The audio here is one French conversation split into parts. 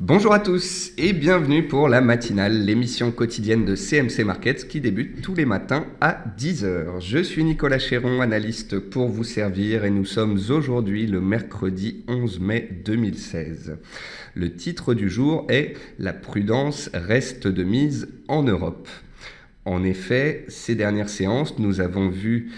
Bonjour à tous et bienvenue pour la matinale, l'émission quotidienne de CMC Markets qui débute tous les matins à 10 heures. Je suis Nicolas Chéron, analyste pour vous servir et nous sommes aujourd'hui le mercredi 11 mai 2016. Le titre du jour est « La prudence reste de mise en Europe ». En effet, ces dernières séances, nous avons vu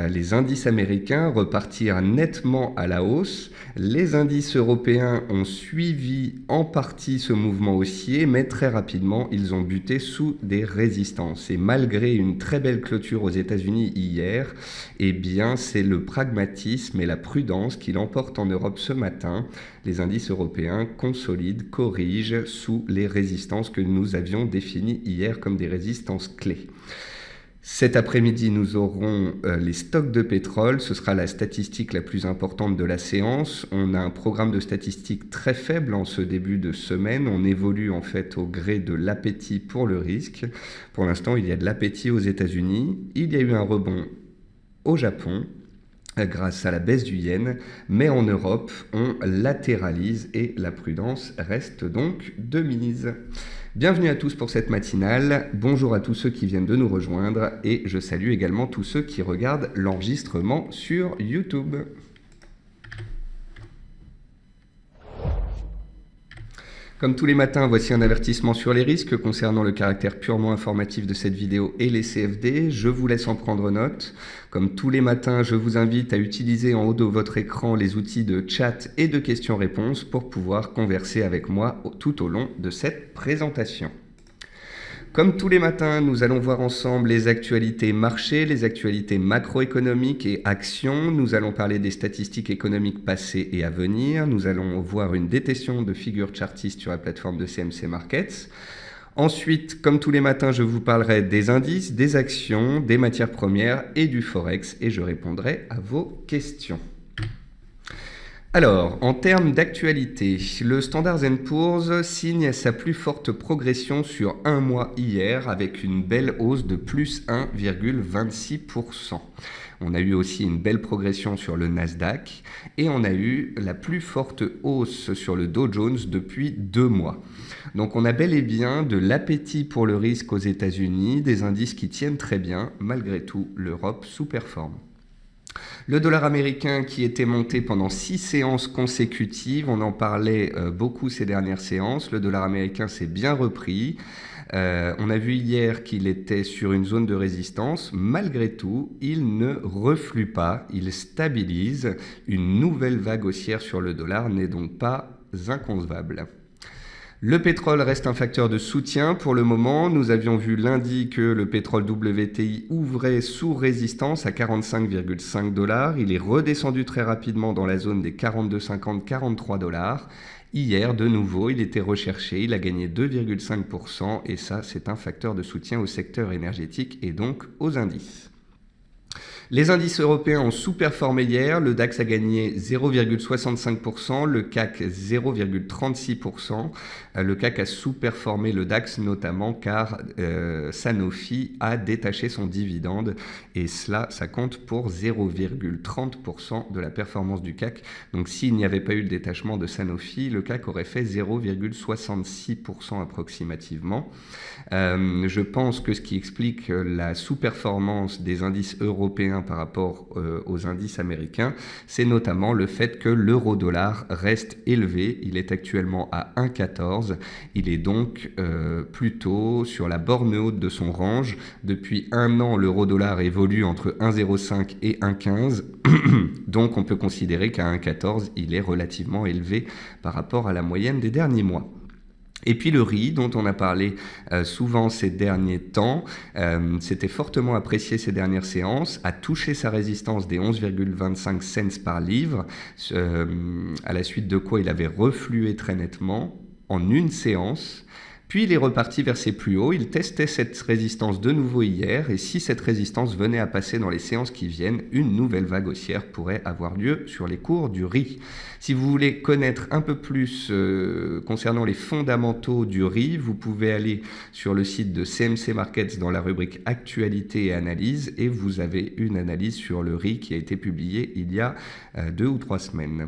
les indices américains repartir nettement à la hausse. Les indices européens ont suivi en partie ce mouvement haussier, mais très rapidement, ils ont buté sous des résistances. Et malgré une très belle clôture aux États-Unis hier, eh bien, c'est le pragmatisme et la prudence qui l'emportent en Europe ce matin. Les indices européens consolident, corrigent sous les résistances que nous avions définies hier comme des résistances clés. Cet après-midi, nous aurons les stocks de pétrole. Ce sera la statistique la plus importante de la séance. On a un programme de statistiques très faible en ce début de semaine. On évolue en fait au gré de l'appétit pour le risque. Pour l'instant, il y a de l'appétit aux États-Unis. Il y a eu un rebond au Japon grâce à la baisse du yen, mais en Europe, on latéralise et la prudence reste donc de mise. Bienvenue à tous pour cette matinale, bonjour à tous ceux qui viennent de nous rejoindre et je salue également tous ceux qui regardent l'enregistrement sur YouTube. Comme tous les matins, voici un avertissement sur les risques concernant le caractère purement informatif de cette vidéo et les CFD. Je vous laisse en prendre note. Comme tous les matins, je vous invite à utiliser en haut de votre écran les outils de chat et de questions-réponses pour pouvoir converser avec moi tout au long de cette présentation. Comme tous les matins, nous allons voir ensemble les actualités marchés, les actualités macroéconomiques et actions. Nous allons parler des statistiques économiques passées et à venir. Nous allons voir une détection de figures chartistes sur la plateforme de CMC Markets. Ensuite, comme tous les matins, je vous parlerai des indices, des actions, des matières premières et du Forex et je répondrai à vos questions. Alors, en termes d'actualité, le Standard & Poor's signe sa plus forte progression sur un mois hier avec une belle hausse de plus 1,26%. On a eu aussi une belle progression sur le Nasdaq et on a eu la plus forte hausse sur le Dow Jones depuis 2 mois. Donc on a bel et bien de l'appétit pour le risque aux États-Unis, des indices qui tiennent très bien. Malgré tout, l'Europe sous-performe. Le dollar américain qui était monté pendant 6 séances consécutives, on en parlait beaucoup ces dernières séances, le dollar américain s'est bien repris. On a vu hier qu'il était sur une zone de résistance. Malgré tout, il ne reflue pas, il stabilise. Une nouvelle vague haussière sur le dollar n'est donc pas inconcevable. Le pétrole reste un facteur de soutien pour le moment. Nous avions vu lundi que le pétrole WTI ouvrait sous résistance à 45,5 $. Il est redescendu très rapidement dans la zone des 42,50-43 $. Hier, de nouveau, il était recherché, il a gagné 2,5% et ça, c'est un facteur de soutien au secteur énergétique et donc aux indices. Les indices européens ont sous-performé hier, le DAX a gagné 0,65%, le CAC 0,36%. Le CAC a sous-performé le DAX notamment car Sanofi a détaché son dividende et cela, ça compte pour 0,30% de la performance du CAC. Donc s'il n'y avait pas eu le détachement de Sanofi, le CAC aurait fait 0,66% approximativement. Je pense que ce qui explique la sous-performance des indices européens par rapport aux indices américains, c'est notamment le fait que l'euro-dollar reste élevé. Il est actuellement à 1,14. Il est donc plutôt sur la borne haute de son range. Depuis un an, l'euro-dollar évolue entre 1,05 et 1,15. Donc on peut considérer qu'à 1,14, il est relativement élevé par rapport à la moyenne des derniers mois. Et puis le riz, dont on a parlé souvent ces derniers temps, s'était fortement apprécié ces dernières séances, a touché sa résistance des 11,25 cents par livre, à la suite de quoi il avait reflué très nettement en une séance. Puis il est reparti vers ses plus hauts, il testait cette résistance de nouveau hier, et si cette résistance venait à passer dans les séances qui viennent, une nouvelle vague haussière pourrait avoir lieu sur les cours du riz. Si vous voulez connaître un peu plus concernant les fondamentaux du riz, vous pouvez aller sur le site de CMC Markets dans la rubrique Actualité et Analyse, et vous avez une analyse sur le riz qui a été publiée il y a 2 ou 3 semaines.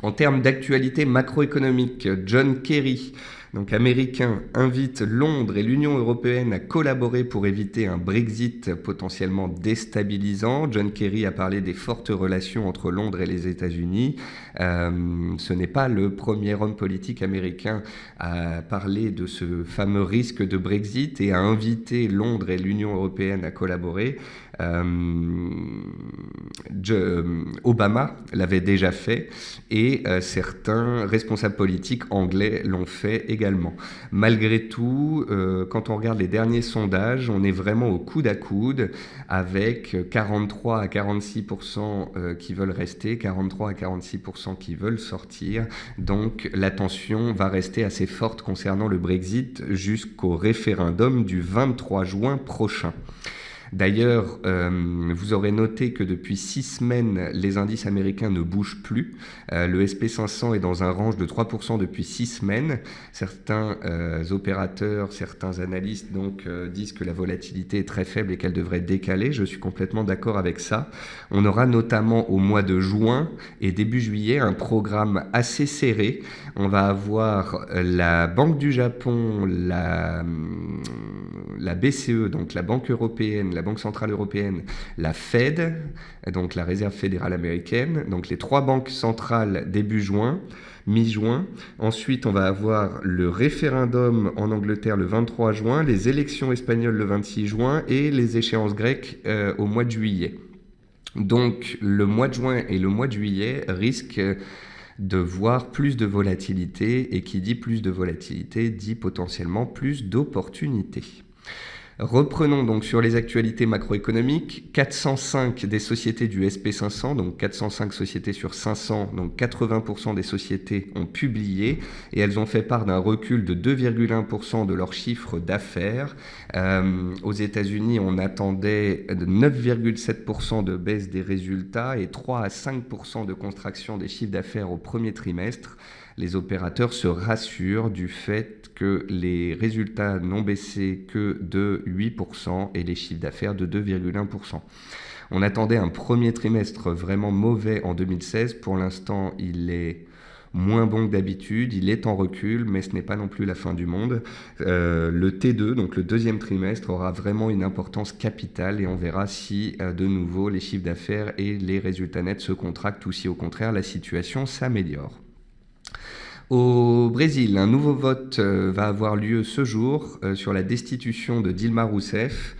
En termes d'actualité macroéconomique, John Kerry, donc américain, invite Londres et l'Union européenne à collaborer pour éviter un Brexit potentiellement déstabilisant. John Kerry a parlé des fortes relations entre Londres et les États-Unis. Ce n'est pas le premier homme politique américain à parler de ce fameux risque de Brexit et à inviter Londres et l'Union européenne à collaborer. Obama l'avait déjà fait et certains responsables politiques anglais l'ont fait également. Malgré tout, quand on regarde les derniers sondages, on est vraiment au coude à coude avec 43 à 46% qui veulent rester, 43 à 46% qui veulent sortir. Donc la tension va rester assez forte concernant le Brexit jusqu'au référendum du 23 juin prochain. D'ailleurs, vous aurez noté que depuis 6 semaines, les indices américains ne bougent plus. Le SP500 est dans un range de 3% depuis 6 semaines. Certains opérateurs, certains analystes disent que la volatilité est très faible et qu'elle devrait décaler. Je suis complètement d'accord avec ça. On aura notamment au mois de juin et début juillet un programme assez serré. On va avoir la Banque du Japon, la BCE, donc la Banque européenne, la Banque centrale européenne, la Fed, donc la Réserve fédérale américaine, donc les 3 banques centrales début juin, mi-juin. Ensuite, on va avoir le référendum en Angleterre le 23 juin, les élections espagnoles le 26 juin et les échéances grecques au mois de juillet. Donc le mois de juin et le mois de juillet risquent de voir plus de volatilité, et qui dit plus de volatilité dit potentiellement plus d'opportunités. Reprenons donc sur les actualités macroéconomiques. 405 des sociétés du SP500, donc 405 sociétés sur 500, donc 80% des sociétés ont publié et elles ont fait part d'un recul de 2,1% de leur chiffre d'affaires. Aux États-Unis, on attendait 9,7% de baisse des résultats et 3 à 5% de contraction des chiffres d'affaires au premier trimestre. Les opérateurs se rassurent du fait que les résultats n'ont baissé que de 8% et les chiffres d'affaires de 2,1%. On attendait un premier trimestre vraiment mauvais en 2016. Pour l'instant, il est moins bon que d'habitude, il est en recul, mais ce n'est pas non plus la fin du monde. Le T2, donc le deuxième trimestre, aura vraiment une importance capitale et on verra si de nouveau les chiffres d'affaires et les résultats nets se contractent ou si au contraire la situation s'améliore. Au Brésil, un nouveau vote va avoir lieu ce jour sur la destitution de Dilma Rousseff.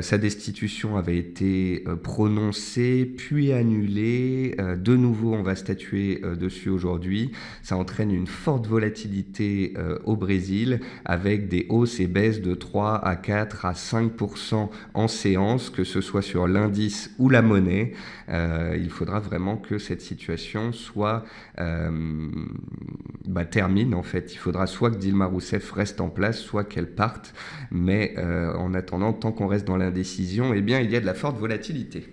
Sa destitution avait été prononcée, puis annulée. De nouveau, on va statuer dessus aujourd'hui. Ça entraîne une forte volatilité au Brésil, avec des hausses et baisses de 3 à 4 à 5% en séance, que ce soit sur l'indice ou la monnaie. Il faudra vraiment que cette situation soit termine en fait. Il faudra soit que Dilma Rousseff reste en place, soit qu'elle parte. Mais en attendant, tant qu'on reste dans l'indécision, eh bien, il y a de la forte volatilité.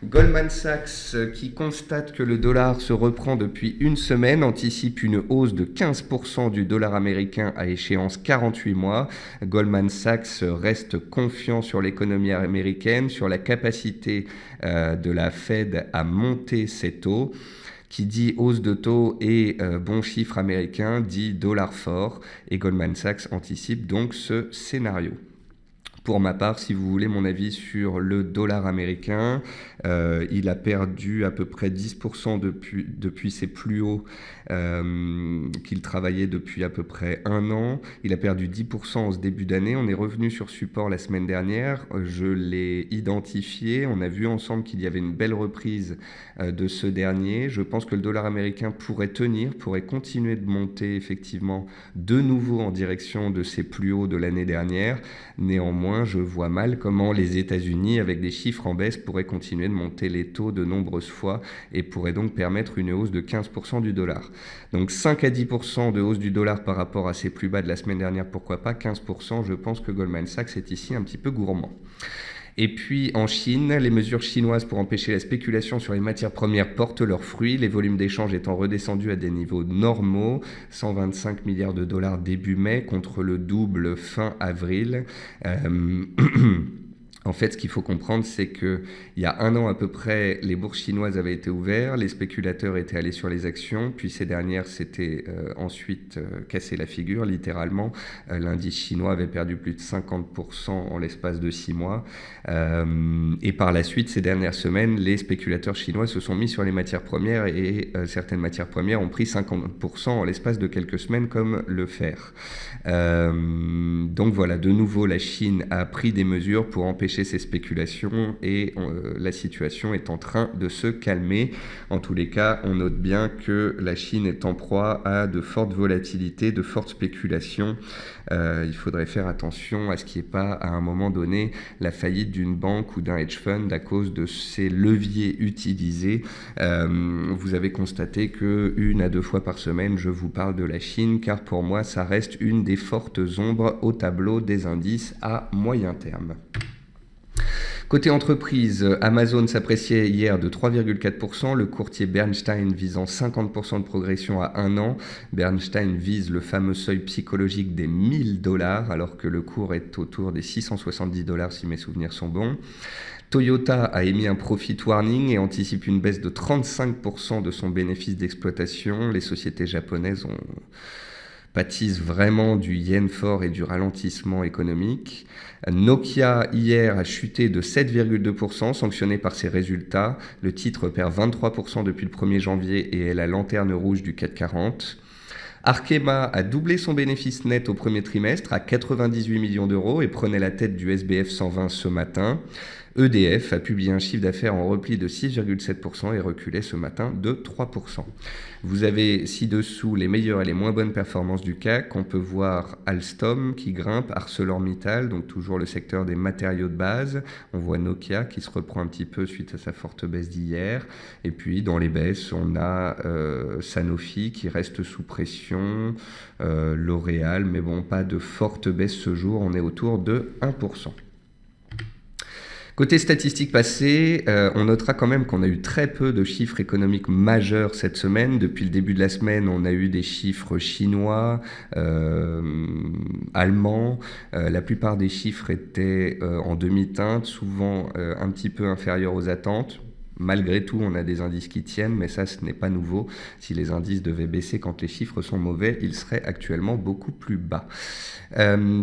Goldman Sachs, qui constate que le dollar se reprend depuis une semaine, anticipe une hausse de 15% du dollar américain à échéance 48 mois. Goldman Sachs reste confiant sur l'économie américaine, sur la capacité de la Fed à monter ses taux. Qui dit hausse de taux et bon chiffre américain dit dollar fort, et Goldman Sachs anticipe donc ce scénario. Pour ma part, si vous voulez mon avis sur le dollar américain, il a perdu à peu près 10% depuis ses plus hauts qu'il travaillait depuis à peu près un an. Il a perdu 10% en ce début d'année. On est revenu sur support la semaine dernière. Je l'ai identifié. On a vu ensemble qu'il y avait une belle reprise de ce dernier. Je pense que le dollar américain pourrait tenir, pourrait continuer de monter effectivement de nouveau en direction de ses plus hauts de l'année dernière. Néanmoins, je vois mal comment les États-Unis, avec des chiffres en baisse, pourraient continuer de monter les taux de nombreuses fois et pourraient donc permettre une hausse de 15% du dollar. Donc 5 à 10% de hausse du dollar par rapport à ses plus bas de la semaine dernière, pourquoi pas 15%, je pense que Goldman Sachs est ici un petit peu gourmand. Et puis en Chine, les mesures chinoises pour empêcher la spéculation sur les matières premières portent leurs fruits, les volumes d'échange étant redescendus à des niveaux normaux, 125 milliards de dollars début mai contre le double fin avril. En fait, ce qu'il faut comprendre, c'est qu'il y a un an à peu près, les bourses chinoises avaient été ouvertes, les spéculateurs étaient allés sur les actions, puis ces dernières s'étaient ensuite cassé la figure, littéralement. L'indice chinois avait perdu plus de 50% en l'espace de 6 mois. Et par la suite, ces dernières semaines, les spéculateurs chinois se sont mis sur les matières premières et certaines matières premières ont pris 50% en l'espace de quelques semaines, comme le fer. Donc voilà, de nouveau, la Chine a pris des mesures pour empêcher ces spéculations et la situation est en train de se calmer. En tous les cas, on note bien que la Chine est en proie à de fortes volatilités, de fortes spéculations. Il faudrait faire attention à ce qu'il n'y ait pas à un moment donné la faillite d'une banque ou d'un hedge fund à cause de ces leviers utilisés. Vous avez constaté que 1 à 2 fois par semaine, je vous parle de la Chine, car pour moi, ça reste une des fortes ombres au tableau des indices à moyen terme. Côté entreprise, Amazon s'appréciait hier de 3,4%, le courtier Bernstein visant 50% de progression à 1 an. Bernstein vise le fameux seuil psychologique des $1000, alors que le cours est autour des $670 si mes souvenirs sont bons. Toyota a émis un profit warning et anticipe une baisse de 35% de son bénéfice d'exploitation. Les sociétés japonaises pâtissent vraiment du yen fort et du ralentissement économique. Nokia, hier, a chuté de 7,2%, sanctionné par ses résultats. Le titre perd 23% depuis le 1er janvier et est la lanterne rouge du CAC 40. Arkema a doublé son bénéfice net au premier trimestre à 98 millions d'euros et prenait la tête du SBF 120 ce matin. EDF a publié un chiffre d'affaires en repli de 6,7% et reculait ce matin de 3%. Vous avez ci-dessous les meilleures et les moins bonnes performances du CAC. On peut voir Alstom qui grimpe, ArcelorMittal, donc toujours le secteur des matériaux de base. On voit Nokia qui se reprend un petit peu suite à sa forte baisse d'hier. Et puis dans les baisses, on a Sanofi qui reste sous pression, L'Oréal, mais bon, pas de forte baisse ce jour, on est autour de 1%. Côté statistiques passées, on notera quand même qu'on a eu très peu de chiffres économiques majeurs cette semaine. Depuis le début de la semaine, on a eu des chiffres chinois, allemands. La plupart des chiffres étaient en demi-teinte, souvent un petit peu inférieurs aux attentes. Malgré tout, on a des indices qui tiennent, mais ça, ce n'est pas nouveau. Si les indices devaient baisser quand les chiffres sont mauvais, ils seraient actuellement beaucoup plus bas.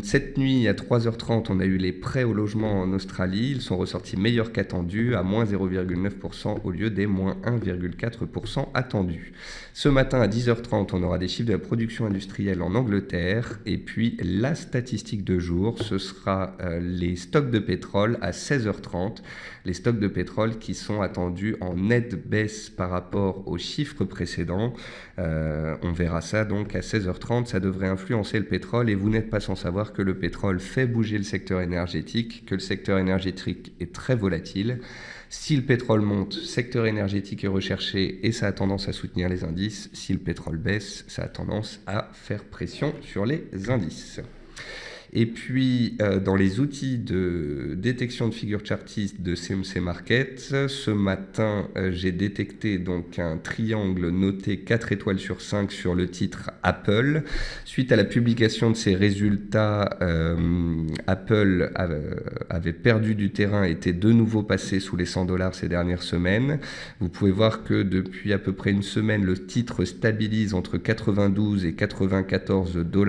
Cette nuit, à 3h30, on a eu les prêts au logement en Australie. Ils sont ressortis meilleurs qu'attendus, à moins 0,9% au lieu des moins 1,4% attendus. Ce matin, à 10h30, on aura des chiffres de la production industrielle en Angleterre. Et puis, la statistique de jour, ce sera les stocks de pétrole à 16h30. Les stocks de pétrole qui sont attendus en nette baisse par rapport aux chiffres précédents. On verra ça donc à 16h30. Ça devrait influencer le pétrole et vous n'êtes pas sans savoir que le pétrole fait bouger le secteur énergétique, que le secteur énergétique est très volatile. Si le pétrole monte, secteur énergétique est recherché et ça a tendance à soutenir les indices. Si le pétrole baisse, ça a tendance à faire pression sur les indices. Et puis, dans les outils de détection de figures chartistes de CMC Market, ce matin, j'ai détecté donc un triangle noté 4 étoiles sur 5 sur le titre Apple. Suite à la publication de ses résultats, Apple avait perdu du terrain et était de nouveau passé sous les $100 ces dernières semaines. Vous pouvez voir que depuis à peu près une semaine, le titre stabilise entre 92 et 94 $.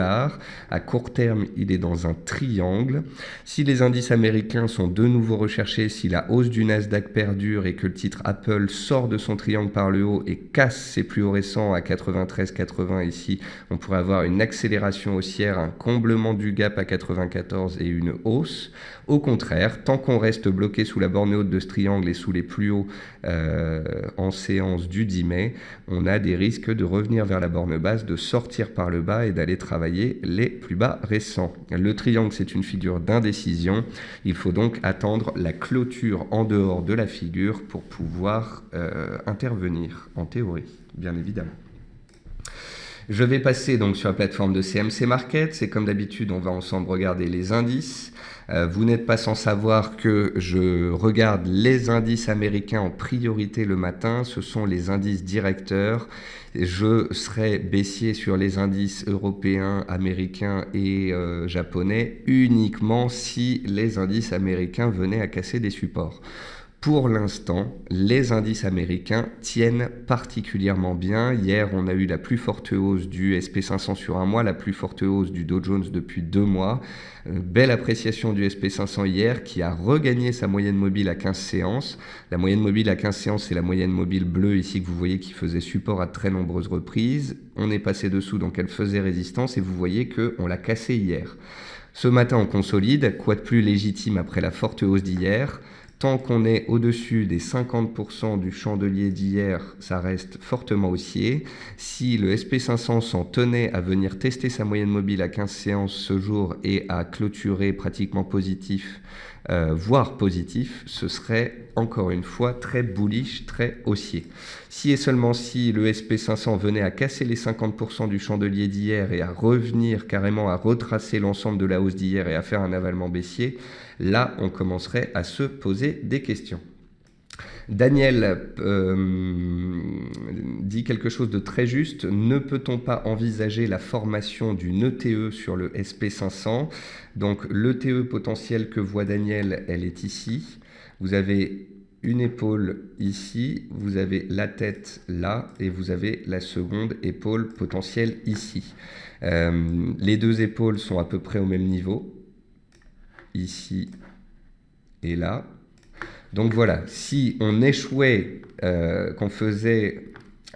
À court terme, il est dans un triangle. Si les indices américains sont de nouveau recherchés, si la hausse du Nasdaq perdure et que le titre Apple sort de son triangle par le haut et casse ses plus hauts récents à 93,80 ici, on pourrait avoir une accélération haussière, un comblement du gap à 94 et une hausse. Au contraire, tant qu'on reste bloqué sous la borne haute de ce triangle et sous les plus hauts en séance du 10 mai, on a des risques de revenir vers la borne basse, de sortir par le bas et d'aller travailler les plus bas récents. Le triangle, c'est une figure d'indécision. Il faut donc attendre la clôture en dehors de la figure pour pouvoir intervenir, en théorie, bien évidemment. Je vais passer donc sur la plateforme de CMC Market. C'est comme d'habitude, on va ensemble regarder les indices. Vous n'êtes pas sans savoir que je regarde les indices américains en priorité le matin. Ce sont les indices directeurs. Je serai baissier sur les indices européens, américains et japonais uniquement si les indices américains venaient à casser des supports. Pour l'instant, les indices américains tiennent particulièrement bien. Hier, on a eu la plus forte hausse du SP500 sur un mois, la plus forte hausse du Dow Jones depuis 2 mois. Belle appréciation du SP500 hier qui a regagné sa moyenne mobile à 15 séances. La moyenne mobile à 15 séances, c'est la moyenne mobile bleue ici que vous voyez qui faisait support à très nombreuses reprises. On est passé dessous, donc elle faisait résistance et vous voyez qu'on l'a cassée hier. Ce matin, on consolide. Quoi de plus légitime après la forte hausse d'hier ? Tant qu'on est au-dessus des 50% du chandelier d'hier, ça reste fortement haussier. Si le SP500 s'en tenait à venir tester sa moyenne mobile à 15 séances ce jour et à clôturer pratiquement positif, voire positif, ce serait encore une fois très bullish, très haussier. Si et seulement si le SP500 venait à casser les 50% du chandelier d'hier et à revenir carrément à retracer l'ensemble de la hausse d'hier et à faire un avalement baissier, là on commencerait à se poser des questions. Daniel dit quelque chose de très juste. Ne peut-on pas envisager la formation d'une ETE sur le SP500 ? Donc l'ETE potentielle que voit Daniel, elle est ici. Vous avez une épaule ici, vous avez la tête là et vous avez la seconde épaule potentielle ici. Les deux épaules sont à peu près au même niveau, ici et là. Donc voilà, si on échouait, qu'on faisait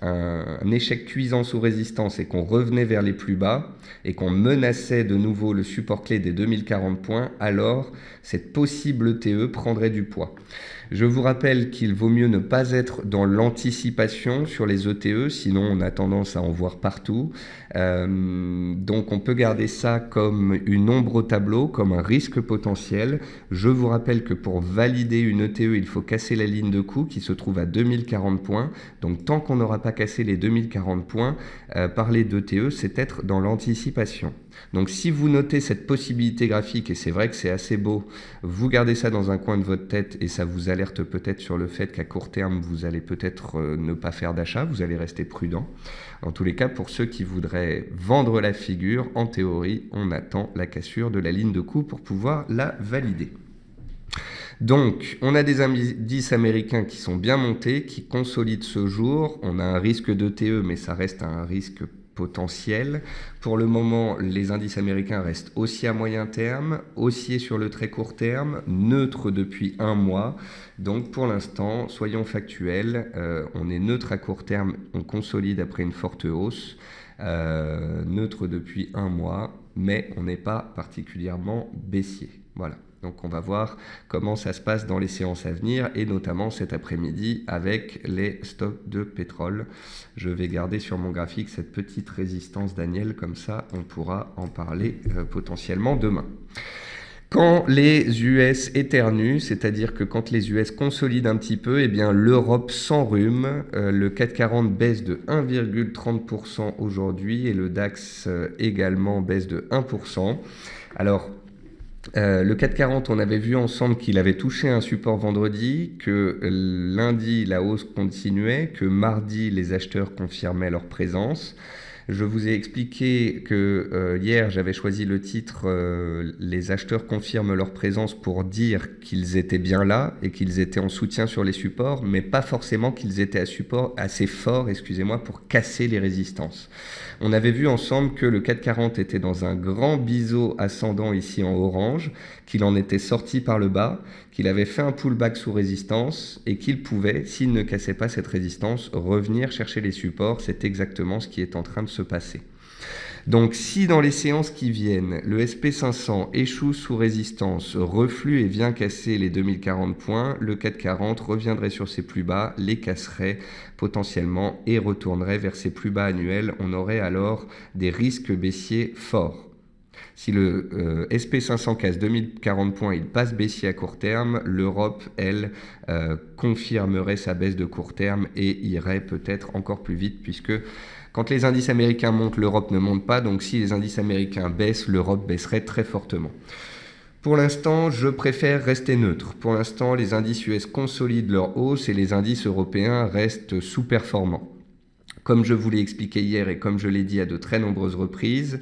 un échec cuisant sous résistance et qu'on revenait vers les plus bas et qu'on menaçait de nouveau le support clé des 2040 points, alors cette possible TE prendrait du poids. Je vous rappelle qu'il vaut mieux ne pas être dans l'anticipation sur les ETE, sinon on a tendance à en voir partout. Donc on peut garder ça comme une ombre au tableau, comme un risque potentiel. Je vous rappelle que pour valider une ETE, il faut casser la ligne de coup qui se trouve à 2040 points. Donc tant qu'on n'aura pas cassé les 2040 points, parler d'ETE, c'est être dans l'anticipation. Donc si vous notez cette possibilité graphique, et c'est vrai que c'est assez beau, vous gardez ça dans un coin de votre tête et ça vous alerte peut-être sur le fait qu'à court terme, vous allez peut-être ne pas faire d'achat, vous allez rester prudent. En tous les cas, pour ceux qui voudraient vendre la figure, en théorie, on attend la cassure de la ligne de coup pour pouvoir la valider. Donc, on a des indices américains qui sont bien montés, qui consolident ce jour. On a un risque d'ETE, mais ça reste un risque potentiel. Pour le moment, les indices américains restent haussiers à moyen terme, haussiers sur le très court terme, neutres depuis un mois. Donc pour l'instant, soyons factuels, on est neutre à court terme, on consolide après une forte hausse, neutre depuis un mois, mais on n'est pas particulièrement baissier. Voilà. Donc on va voir comment ça se passe dans les séances à venir et notamment cet après-midi avec les stocks de pétrole. Je vais garder sur mon graphique cette petite résistance Daniel, comme ça on pourra en parler potentiellement demain. Quand les US éternuent, c'est-à-dire que quand les US consolident un petit peu, eh bien l'Europe s'enrhume. Le CAC 40 baisse de 1,30% aujourd'hui et le DAX également baisse de 1%. Alors, le CAC 40, on avait vu ensemble qu'il avait touché un support vendredi, que lundi, la hausse continuait, que mardi, les acheteurs confirmaient leur présence. Je vous ai expliqué que hier, j'avais choisi le titre « Les acheteurs confirment leur présence » pour dire qu'ils étaient bien là et qu'ils étaient en soutien sur les supports, mais pas forcément qu'ils étaient assez forts, pour casser les résistances. On avait vu ensemble que le CAC 40 était dans un grand biseau ascendant ici en orange, qu'il en était sorti par le bas, qu'il avait fait un pullback sous résistance et qu'il pouvait, s'il ne cassait pas cette résistance, revenir chercher les supports. C'est exactement ce qui est en train de se passer. Donc si dans les séances qui viennent, le SP500 échoue sous résistance, reflue et vient casser les 2040 points, le CAC 40 reviendrait sur ses plus bas, les casserait potentiellement et retournerait vers ses plus bas annuels. On aurait alors des risques baissiers forts. Si le SP500 casse 2040 points, il passe baissier à court terme, l'Europe, elle, confirmerait sa baisse de court terme et irait peut-être encore plus vite puisque Quand les indices américains montent, l'Europe ne monte pas, donc si les indices américains baissent, l'Europe baisserait très fortement. Pour l'instant, je préfère rester neutre. Pour l'instant, les indices US consolident leur hausse et les indices européens restent sous-performants. Comme je vous l'ai expliqué hier et comme je l'ai dit à de très nombreuses reprises,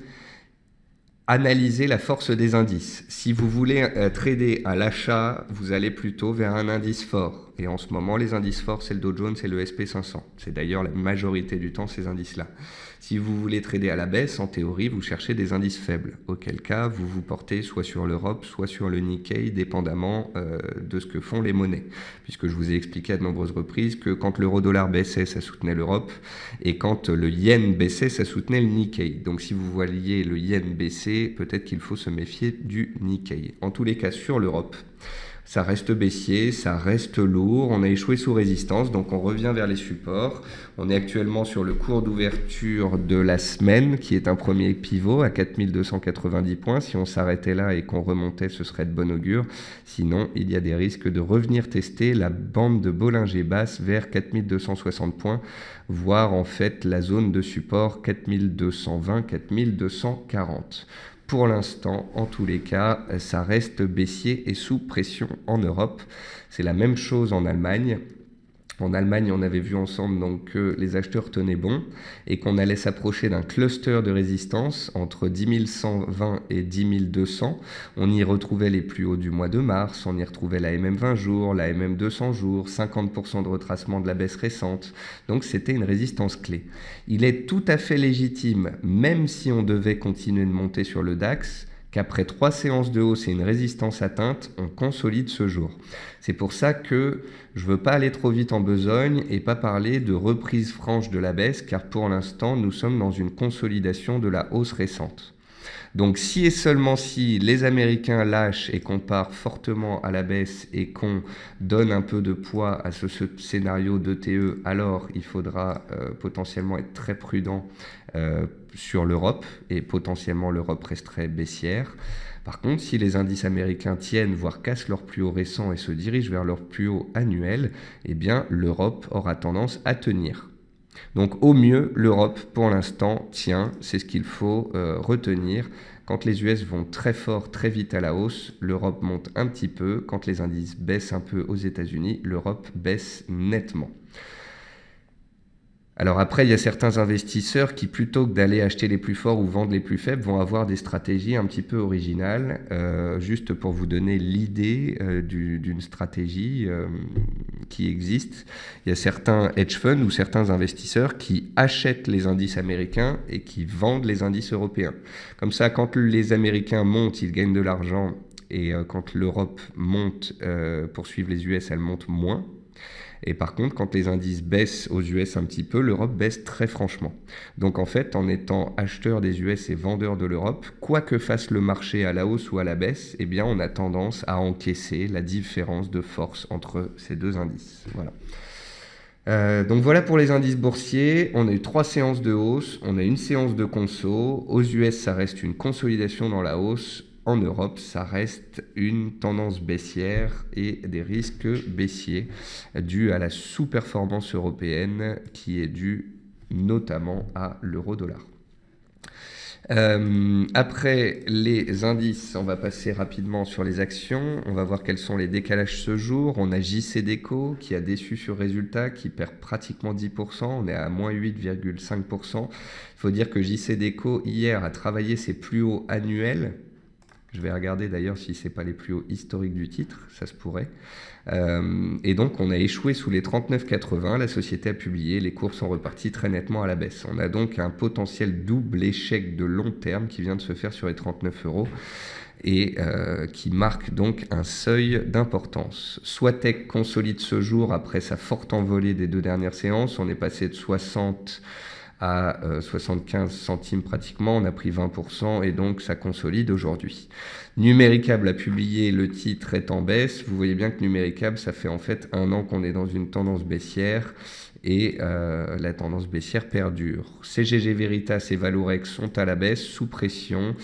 analysez la force des indices. Si vous voulez trader à l'achat, vous allez plutôt vers un indice fort. Et en ce moment, les indices forts, c'est le Dow Jones et le SP500. C'est d'ailleurs la majorité du temps ces indices-là. Si vous voulez trader à la baisse, en théorie, vous cherchez des indices faibles. Auquel cas, vous vous portez soit sur l'Europe, soit sur le Nikkei, dépendamment de ce que font les monnaies. Puisque je vous ai expliqué à de nombreuses reprises que quand l'euro-dollar baissait, ça soutenait l'Europe. Et quand le yen baissait, ça soutenait le Nikkei. Donc si vous voyez le yen baisser, peut-être qu'il faut se méfier du Nikkei. En tous les cas, sur l'Europe, ça reste baissier, ça reste lourd, on a échoué sous résistance, donc on revient vers les supports. On est actuellement sur le cours d'ouverture de la semaine, qui est un premier pivot à 4290 points. Si on s'arrêtait là et qu'on remontait, ce serait de bon augure. Sinon, il y a des risques de revenir tester la bande de Bollinger Basse vers 4260 points, voire en fait la zone de support 4220-4240. Pour l'instant, en tous les cas, ça reste baissier et sous pression en Europe. C'est la même chose en Allemagne. En Allemagne, on avait vu ensemble donc, que les acheteurs tenaient bon et qu'on allait s'approcher d'un cluster de résistance entre 10 120 et 10 200. On y retrouvait les plus hauts du mois de mars, on y retrouvait la MM 20 jours, la MM 200 jours, 50% de retracement de la baisse récente. Donc c'était une résistance clé. Il est tout à fait légitime, même si on devait continuer de monter sur le DAX, qu'après 3 séances de hausse et une résistance atteinte, on consolide ce jour. C'est pour ça que je ne veux pas aller trop vite en besogne et pas parler de reprise franche de la baisse, car pour l'instant, nous sommes dans une consolidation de la hausse récente. Donc si et seulement si les Américains lâchent et qu'on part fortement à la baisse et qu'on donne un peu de poids à ce scénario d'ETE, alors il faudra potentiellement être très prudent sur l'Europe et potentiellement l'Europe resterait baissière. Par contre, si les indices américains tiennent, voire cassent leur plus haut récent et se dirigent vers leur plus haut annuel, eh bien l'Europe aura tendance à tenir. Donc au mieux, l'Europe, pour l'instant, tient, c'est ce qu'il faut retenir. Quand les US vont très fort, très vite à la hausse, l'Europe monte un petit peu. Quand les indices baissent un peu aux États-Unis, l'Europe baisse nettement. Alors après, il y a certains investisseurs qui, plutôt que d'aller acheter les plus forts ou vendre les plus faibles, vont avoir des stratégies un petit peu originales. Juste pour vous donner l'idée d'une stratégie qui existe, il y a certains hedge funds ou certains investisseurs qui achètent les indices américains et qui vendent les indices européens. Comme ça, quand les Américains montent, ils gagnent de l'argent, et quand l'Europe monte pour suivre les US, elle monte moins. Et par contre, quand les indices baissent aux US un petit peu, l'Europe baisse très franchement. Donc en fait, en étant acheteur des US et vendeur de l'Europe, quoi que fasse le marché à la hausse ou à la baisse, eh bien on a tendance à encaisser la différence de force entre ces deux indices. Voilà. Donc voilà pour les indices boursiers. On a eu 3 séances de hausse, on a une séance de conso. Aux US, ça reste une consolidation dans la hausse. En Europe, ça reste une tendance baissière et des risques baissiers dus à la sous-performance européenne qui est due notamment à l'euro-dollar. Après les indices, on va passer rapidement sur les actions. On va voir quels sont les décalages ce jour. On a JCDecaux qui a déçu sur résultat, qui perd pratiquement 10%. On est à moins 8,5%. Il faut dire que JCDecaux, hier, a travaillé ses plus hauts annuels. Je vais regarder d'ailleurs si ce n'est pas les plus hauts historiques du titre, ça se pourrait. Et donc on a échoué sous les 39,80, la société a publié, les cours sont repartis très nettement à la baisse. On a donc un potentiel double échec de long terme qui vient de se faire sur les 39 € et qui marque donc un seuil d'importance. Soitec consolide ce jour après sa forte envolée des 2 dernières séances, on est passé de 60 à 75 centimes pratiquement, on a pris 20% et donc ça consolide aujourd'hui. Numéricable a publié, le titre est en baisse, vous voyez bien que Numéricable, ça fait en fait 1 an qu'on est dans une tendance baissière et la tendance baissière perdure. CGG Veritas et Valorex sont à la baisse, sous pression.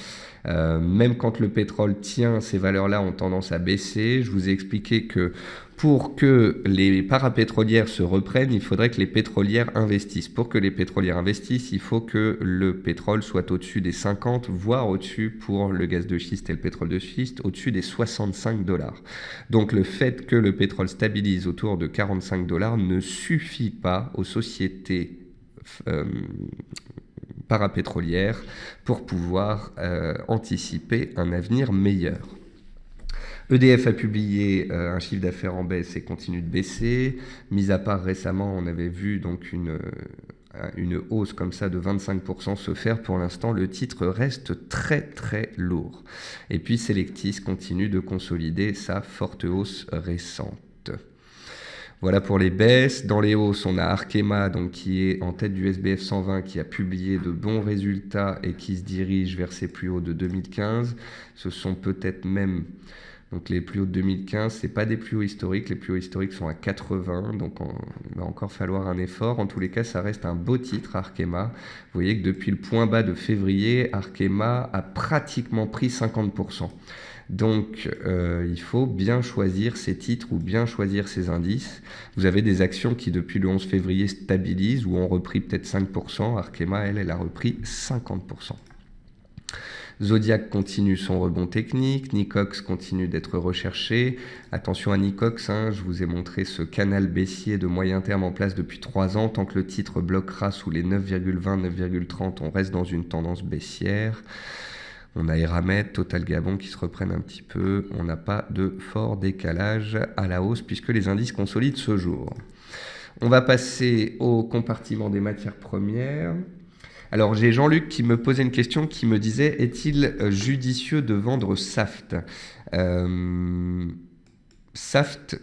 Même quand le pétrole tient, ces valeurs-là ont tendance à baisser. Je vous ai expliqué que pour que les parapétrolières se reprennent, il faudrait que les pétrolières investissent. Pour que les pétrolières investissent, il faut que le pétrole soit au-dessus des 50, voire au-dessus pour le gaz de schiste et le pétrole de schiste, au-dessus des 65 $. Donc le fait que le pétrole stabilise autour de 45 $ ne suffit pas aux sociétés parapétrolières pour pouvoir anticiper un avenir meilleur. EDF a publié un chiffre d'affaires en baisse et continue de baisser. Mis à part récemment, on avait vu donc une hausse comme ça de 25% se faire. Pour l'instant, le titre reste très très lourd. Et puis Selectis continue de consolider sa forte hausse récente. Voilà pour les baisses. Dans les hausses, on a Arkema donc, qui est en tête du SBF 120, qui a publié de bons résultats et qui se dirige vers ses plus hauts de 2015. Ce sont peut-être même... Donc les plus hauts de 2015, ce n'est pas des plus hauts historiques. Les plus hauts historiques sont à 80, donc il va encore falloir un effort. En tous les cas, ça reste un beau titre, Arkema. Vous voyez que depuis le point bas de février, Arkema a pratiquement pris 50%. Donc il faut bien choisir ses titres ou bien choisir ses indices. Vous avez des actions qui depuis le 11 février stabilisent ou ont repris peut-être 5%. Arkema, elle a repris 50%. Zodiac continue son rebond technique, Nicox continue d'être recherché. Attention à Nicox, je vous ai montré ce canal baissier de moyen terme en place depuis 3 ans. Tant que le titre bloquera sous les 9,20, 9,30, on reste dans une tendance baissière. On a Eramet, Total Gabon qui se reprennent un petit peu. On n'a pas de fort décalage à la hausse puisque les indices consolident ce jour. On va passer au compartiment des matières premières. Alors j'ai Jean-Luc qui me posait une question qui me disait: est-il judicieux de vendre Saft? Saft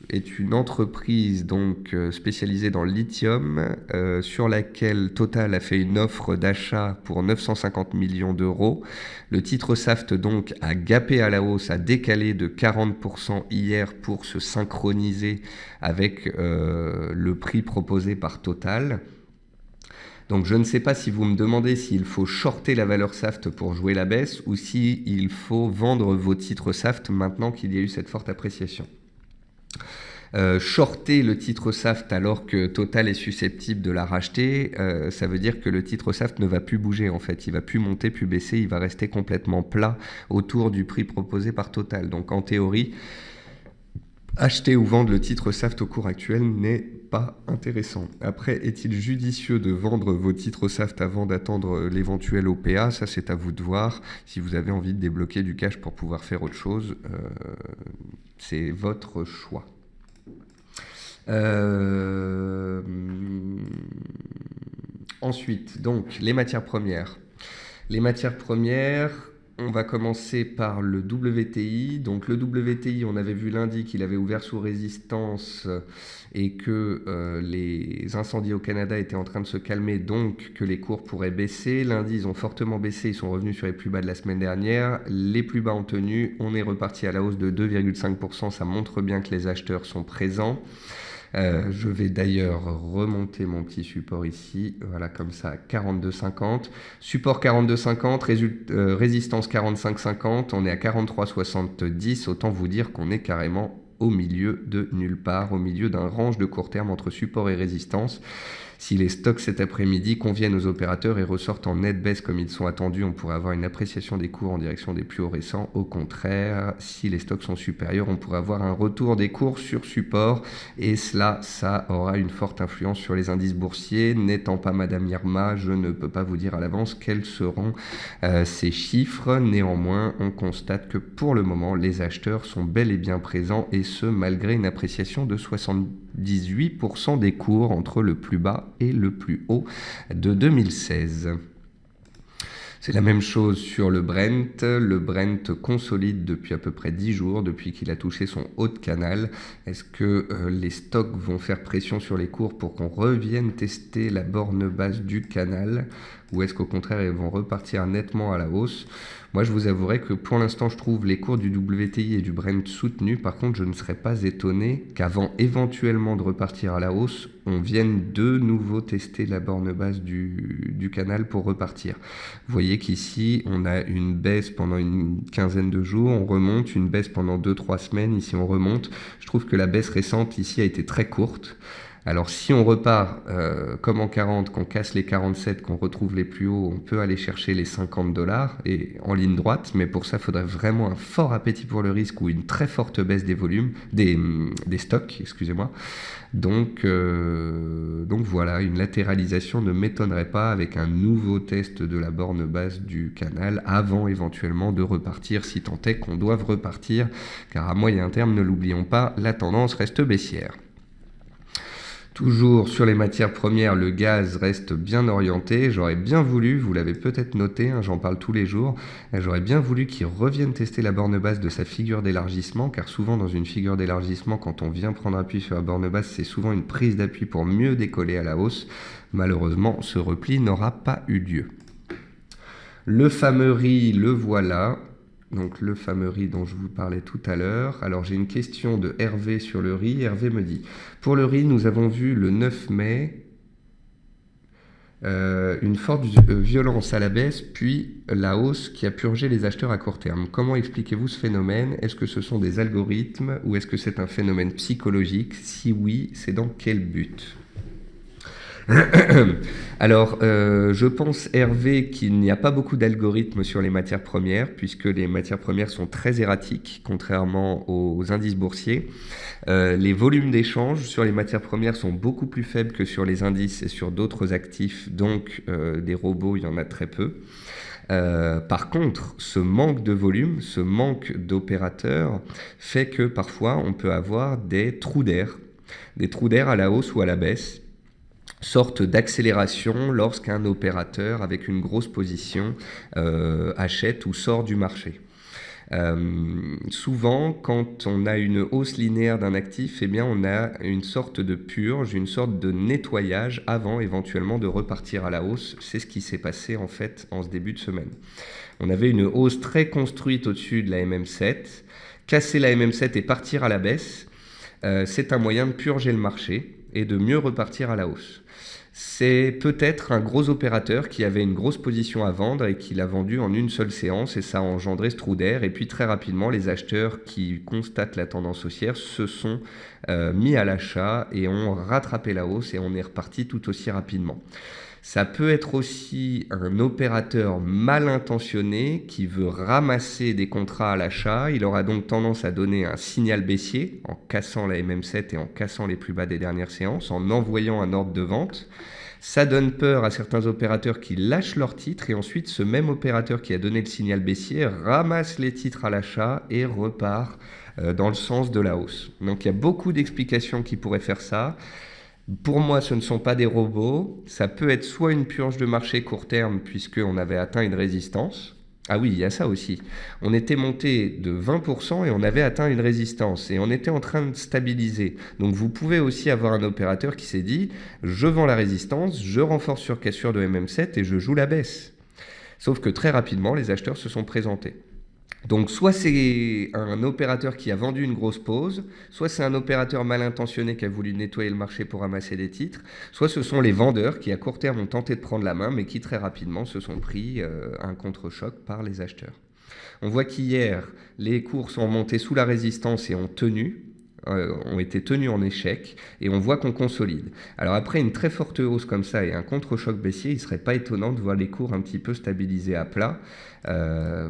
est une entreprise donc spécialisée dans le lithium sur laquelle Total a fait une offre d'achat pour 950 millions d'euros. Le titre Saft donc a gapé à la hausse, a décalé de 40% hier pour se synchroniser avec le prix proposé par Total. Donc je ne sais pas si vous me demandez s'il faut shorter la valeur Saft pour jouer la baisse ou s'il faut vendre vos titres Saft maintenant qu'il y a eu cette forte appréciation. Shorter le titre Saft alors que Total est susceptible de la racheter, ça veut dire que le titre Saft ne va plus bouger en fait, il va plus monter, plus baisser, il va rester complètement plat autour du prix proposé par Total. Donc en théorie, acheter ou vendre le titre Saft au cours actuel n'est pas intéressant. Après, est-il judicieux de vendre vos titres Saft avant d'attendre l'éventuel OPA? Ça, c'est à vous de voir. Si vous avez envie de débloquer du cash pour pouvoir faire autre chose, c'est votre choix. Ensuite, donc, les matières premières. Les matières premières... On va commencer par le WTI. Donc le WTI, on avait vu lundi qu'il avait ouvert sous résistance et que les incendies au Canada étaient en train de se calmer, donc que les cours pourraient baisser. Lundi, ils ont fortement baissé, ils sont revenus sur les plus bas de la semaine dernière. Les plus bas ont tenu, on est reparti à la hausse de 2,5%, ça montre bien que les acheteurs sont présents. Je vais d'ailleurs remonter mon petit support ici, voilà comme ça, 42,50. Support 42,50, résistance 45,50, on est à 43,70, autant vous dire qu'on est carrément au milieu de nulle part, au milieu d'un range de court terme entre support et résistance. Si les stocks cet après-midi conviennent aux opérateurs et ressortent en nette baisse comme ils sont attendus, on pourrait avoir une appréciation des cours en direction des plus hauts récents. Au contraire, si les stocks sont supérieurs, on pourrait avoir un retour des cours sur support et cela, ça aura une forte influence sur les indices boursiers. N'étant pas Madame Irma, je ne peux pas vous dire à l'avance quels seront ces chiffres. Néanmoins, on constate que pour le moment, les acheteurs sont bel et bien présents et ce, malgré une appréciation de 78% des cours entre le plus bas et le plus haut de 2016. C'est la même chose sur le Brent. Le Brent consolide depuis à peu près 10 jours, depuis qu'il a touché son haut de canal. Est-ce que les stocks vont faire pression sur les cours pour qu'on revienne tester la borne basse du canal? ou est-ce qu'au contraire ils vont repartir nettement à la hausse? Moi, je vous avouerai que pour l'instant, je trouve les cours du WTI et du Brent soutenus. Par contre, je ne serais pas étonné qu'avant éventuellement de repartir à la hausse, on vienne de nouveau tester la borne basse du canal pour repartir. Vous voyez qu'ici, on a une baisse pendant une quinzaine de jours, on remonte, une baisse pendant 2-3 semaines, ici on remonte. Je trouve que la baisse récente ici a été très courte. Alors si on repart comme en 40, qu'on casse les 47, qu'on retrouve les plus hauts, on peut aller chercher les 50$ et en ligne droite, mais pour ça, il faudrait vraiment un fort appétit pour le risque ou une très forte baisse des volumes, des stocks, excusez-moi. Donc voilà, une latéralisation ne m'étonnerait pas avec un nouveau test de la borne basse du canal avant éventuellement de repartir, si tant est qu'on doive repartir, car à moyen terme, ne l'oublions pas, la tendance reste baissière. Toujours sur les matières premières, le gaz reste bien orienté. J'aurais bien voulu, vous l'avez peut-être noté, hein, j'en parle tous les jours, j'aurais bien voulu qu'il revienne tester la borne basse de sa figure d'élargissement, car souvent dans une figure d'élargissement, quand on vient prendre appui sur la borne basse, c'est souvent une prise d'appui pour mieux décoller à la hausse. Malheureusement, ce repli n'aura pas eu lieu. Le fameux riz, le voilà. Donc le fameux riz dont je vous parlais tout à l'heure. Alors j'ai une question de Hervé sur le riz. Hervé me dit, pour le riz, nous avons vu le 9 mai une forte violence à la baisse, puis la hausse qui a purgé les acheteurs à court terme. Comment expliquez-vous ce phénomène? Est-ce que ce sont des algorithmes ou est-ce que c'est un phénomène psychologique? Si oui, c'est dans quel but? Alors, je pense, Hervé, qu'il n'y a pas beaucoup d'algorithmes sur les matières premières, puisque les matières premières sont très erratiques, contrairement aux indices boursiers. Les volumes d'échange sur les matières premières sont beaucoup plus faibles que sur les indices et sur d'autres actifs, donc des robots, il y en a très peu. Par contre, ce manque de volume, ce manque d'opérateurs fait que parfois on peut avoir des trous d'air à la hausse ou à la baisse, sorte d'accélération lorsqu'un opérateur avec une grosse position achète ou sort du marché. Souvent, quand on a une hausse linéaire d'un actif, eh bien, on a une sorte de purge, une sorte de nettoyage avant éventuellement de repartir à la hausse. C'est ce qui s'est passé en fait en ce début de semaine. On avait une hausse très construite au-dessus de la MM7. Casser la MM7 et partir à la baisse, c'est un moyen de purger le marché et de mieux repartir à la hausse. C'est peut-être un gros opérateur qui avait une grosse position à vendre et qui l'a vendu en une seule séance et ça a engendré ce trou d'air. Et puis très rapidement, les acheteurs qui constatent la tendance haussière se sont mis à l'achat et ont rattrapé la hausse et on est reparti tout aussi rapidement. Ça peut être aussi un opérateur mal intentionné qui veut ramasser des contrats à l'achat. Il aura donc tendance à donner un signal baissier en cassant la MM7 et en cassant les plus bas des dernières séances, en envoyant un ordre de vente. Ça donne peur à certains opérateurs qui lâchent leurs titres et ensuite ce même opérateur qui a donné le signal baissier ramasse les titres à l'achat et repart dans le sens de la hausse. Donc il y a beaucoup d'explications qui pourraient faire ça. Pour moi, ce ne sont pas des robots. Ça peut être soit une purge de marché court terme, puisqu'on avait atteint une résistance. Ah oui, il y a ça aussi. On était monté de 20% et on avait atteint une résistance. Et on était en train de stabiliser. Donc vous pouvez aussi avoir un opérateur qui s'est dit « Je vends la résistance, je renforce sur cassure de MM7 et je joue la baisse ». Sauf que très rapidement, les acheteurs se sont présentés. Donc soit c'est un opérateur qui a vendu une grosse pause, soit c'est un opérateur mal intentionné qui a voulu nettoyer le marché pour ramasser des titres, soit ce sont les vendeurs qui à court terme ont tenté de prendre la main mais qui très rapidement se sont pris un contre-choc par les acheteurs. On voit qu'hier, les cours sont montés sous la résistance et ont été tenus en échec et on voit qu'on consolide. Alors après une très forte hausse comme ça et un contre-choc baissier, il ne serait pas étonnant de voir les cours un petit peu stabilisés à plat.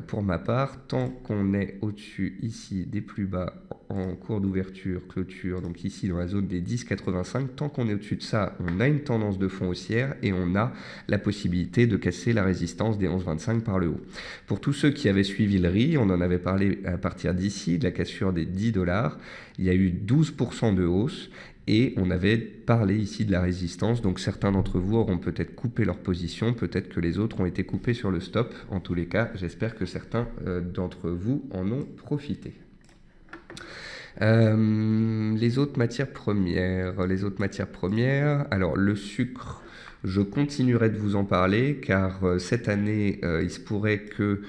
Pour ma part, tant qu'on est au-dessus ici des plus bas en cours d'ouverture, clôture, donc ici dans la zone des 10,85, tant qu'on est au-dessus de ça, on a une tendance de fond haussière et on a la possibilité de casser la résistance des 11,25 par le haut. Pour tous ceux qui avaient suivi le riz, on en avait parlé à partir d'ici, de la cassure des 10$, il y a eu 12% de hausse et on avait parlé ici de la résistance, donc certains d'entre vous auront peut-être coupé leur position, peut-être que les autres ont été coupés sur le stop. En tous les cas, j'espère que certains d'entre vous en ont profité. Les autres matières premières. Alors le sucre, je continuerai de vous en parler car cette année, il se pourrait qu'il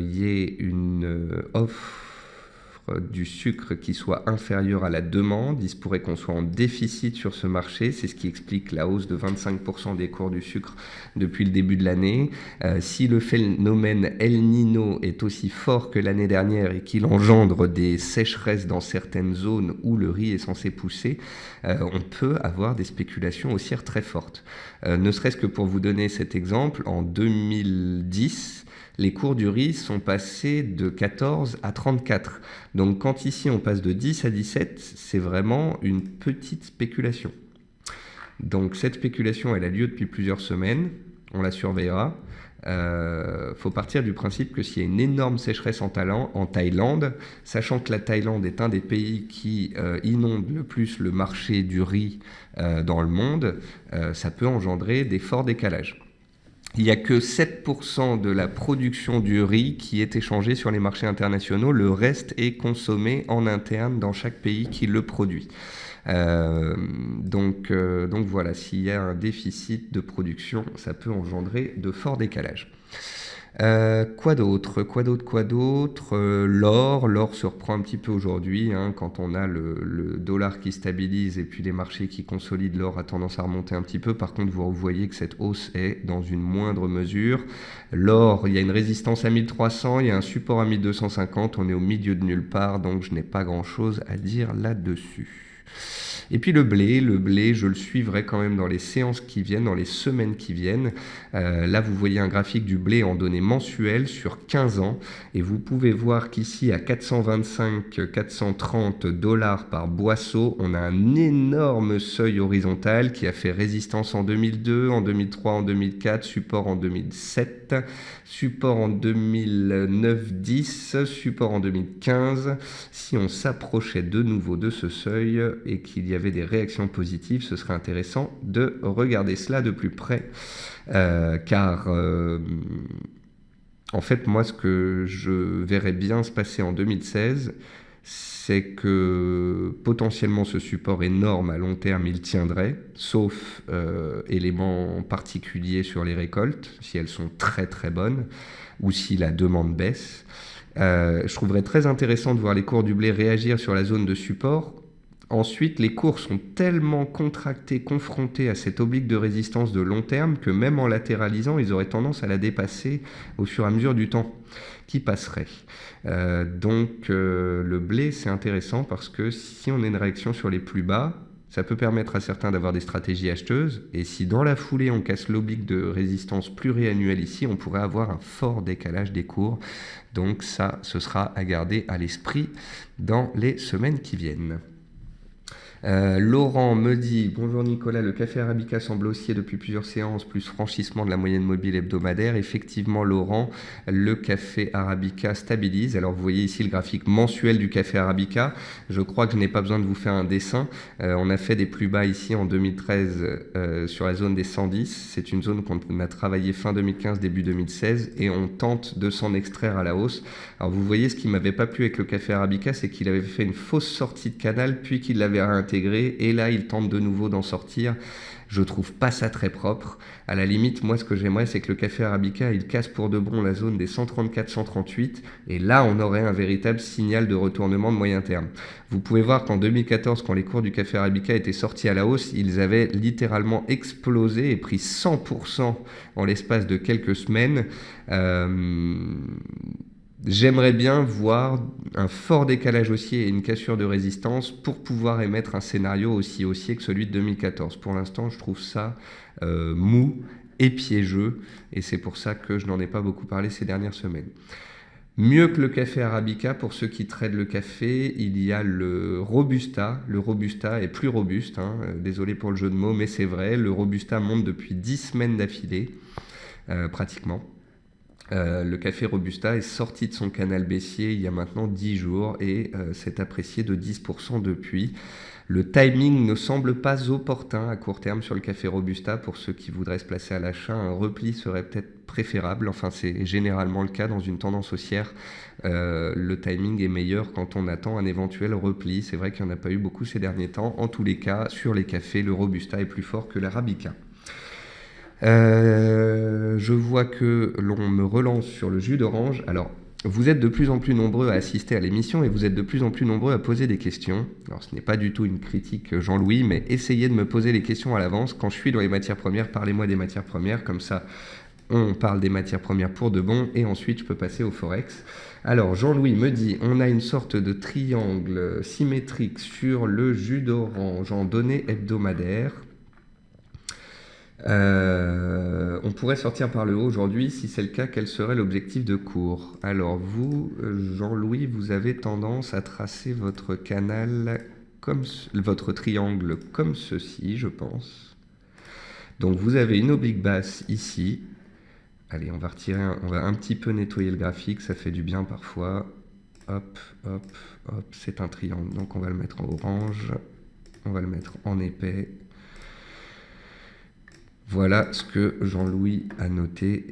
y ait une offre du sucre qui soit inférieure à la demande. Il se pourrait qu'on soit en déficit sur ce marché. C'est ce qui explique la hausse de 25% des cours du sucre depuis le début de l'année. Si le phénomène El Niño est aussi fort que l'année dernière et qu'il engendre des sécheresses dans certaines zones où le riz est censé pousser, on peut avoir des spéculations haussières très fortes. Ne serait-ce que pour vous donner cet exemple, en 2010, les cours du riz sont passés de 14 à 34. Donc quand ici on passe de 10 à 17, c'est vraiment une petite spéculation. Donc cette spéculation, elle a lieu depuis plusieurs semaines, on la surveillera. Faut partir du principe que s'il y a une énorme sécheresse en Thaïlande, sachant que la Thaïlande est un des pays qui inonde le plus le marché du riz dans le monde, ça peut engendrer des forts décalages. Il n'y a que 7% de la production du riz qui est échangée sur les marchés internationaux. Le reste est consommé en interne dans chaque pays qui le produit. Donc voilà, s'il y a un déficit de production, ça peut engendrer de forts décalages. Quoi d'autre? L'or se reprend un petit peu aujourd'hui, hein, quand on a le dollar qui stabilise et puis les marchés qui consolident, l'or a tendance à remonter un petit peu. Par contre, vous voyez que cette hausse est dans une moindre mesure. L'or, il y a une résistance à 1300, il y a un support à 1250, on est au milieu de nulle part, donc je n'ai pas grand-chose à dire là-dessus. Et puis le blé, je le suivrai quand même dans les séances qui viennent, dans les semaines qui viennent. Là, vous voyez un graphique du blé en données mensuelles sur 15 ans. Et vous pouvez voir qu'ici, à 425-430 dollars par boisseau, on a un énorme seuil horizontal qui a fait résistance en 2002, en 2003, en 2004, support en 2007, support en 2009-10, support en 2015. Si on s'approchait de nouveau de ce seuil et qu'il y avait des réactions positives, ce serait intéressant de regarder cela de plus près, car en fait, moi, ce que je verrais bien se passer en 2016, c'est que potentiellement ce support énorme à long terme, il tiendrait, sauf éléments particuliers sur les récoltes, si elles sont très très bonnes, ou si la demande baisse. Je trouverais très intéressant de voir les cours du blé réagir sur la zone de support. Ensuite, les cours sont tellement contractés, confrontés à cette oblique de résistance de long terme que même en latéralisant, ils auraient tendance à la dépasser au fur et à mesure du temps qui passerait. Donc le blé, c'est intéressant parce que si on a une réaction sur les plus bas, ça peut permettre à certains d'avoir des stratégies acheteuses. Et si dans la foulée, on casse l'oblique de résistance pluriannuelle ici, on pourrait avoir un fort décalage des cours. Donc ça, ce sera à garder à l'esprit dans les semaines qui viennent. Laurent me dit: bonjour Nicolas, le café arabica semble haussier depuis plusieurs séances, plus franchissement de la moyenne mobile hebdomadaire. Effectivement Laurent, le café arabica stabilise. Alors vous voyez ici le graphique mensuel du café arabica. Je crois que je n'ai pas besoin de vous faire un dessin. On a fait des plus bas ici en 2013 sur la zone des 110. C'est une zone qu'on a travaillé fin 2015, début 2016 et on tente de s'en extraire à la hausse. Alors vous voyez, ce qui m'avait pas plu avec le café arabica, c'est qu'il avait fait une fausse sortie de canal puis qu'il l'avait réintégré et là il tente de nouveau d'en sortir. Je trouve pas ça très propre. À la limite, moi ce que j'aimerais, c'est que le café arabica il casse pour de bon la zone des 134-138 et là on aurait un véritable signal de retournement de moyen terme. Vous pouvez voir qu'en 2014, quand les cours du café arabica étaient sortis à la hausse, ils avaient littéralement explosé et pris 100% en l'espace de quelques semaines. J'aimerais bien voir un fort décalage haussier et une cassure de résistance pour pouvoir émettre un scénario aussi haussier que celui de 2014. Pour l'instant, je trouve ça mou et piégeux, et c'est pour ça que je n'en ai pas beaucoup parlé ces dernières semaines. Mieux que le café arabica, pour ceux qui tradent le café, il y a le robusta. Le robusta est plus robuste, hein. Désolé pour le jeu de mots, mais c'est vrai. Le robusta monte depuis 10 semaines d'affilée, pratiquement. Le café Robusta est sorti de son canal baissier il y a maintenant 10 jours et s'est apprécié de 10% depuis. Le timing ne semble pas opportun à court terme sur le café Robusta. Pour ceux qui voudraient se placer à l'achat, un repli serait peut-être préférable. Enfin, c'est généralement le cas dans une tendance haussière. Le timing est meilleur quand on attend un éventuel repli. C'est vrai qu'il n'y en a pas eu beaucoup ces derniers temps. En tous les cas, sur les cafés, le Robusta est plus fort que l'Arabica. Je vois que l'on me relance sur le jus d'orange. Alors, vous êtes de plus en plus nombreux à assister à l'émission et vous êtes de plus en plus nombreux à poser des questions. Alors, ce n'est pas du tout une critique, Jean-Louis, mais essayez de me poser les questions à l'avance. Quand je suis dans les matières premières, parlez-moi des matières premières. Comme ça, on parle des matières premières pour de bon et ensuite, je peux passer au Forex. Alors, Jean-Louis me dit, on a une sorte de triangle symétrique sur le jus d'orange en données hebdomadaires. On pourrait sortir par le haut aujourd'hui. Si c'est le cas, quel serait l'objectif de cours? Alors vous, Jean-Louis, vous avez tendance à tracer votre canal comme votre triangle comme ceci, je pense. Donc vous avez une oblique basse ici. Allez, on va retirer, on va un petit peu nettoyer le graphique, ça fait du bien parfois. Hop, hop, hop, c'est un triangle. Donc on va le mettre en orange, on va le mettre en épais. Voilà ce que Jean-Louis a noté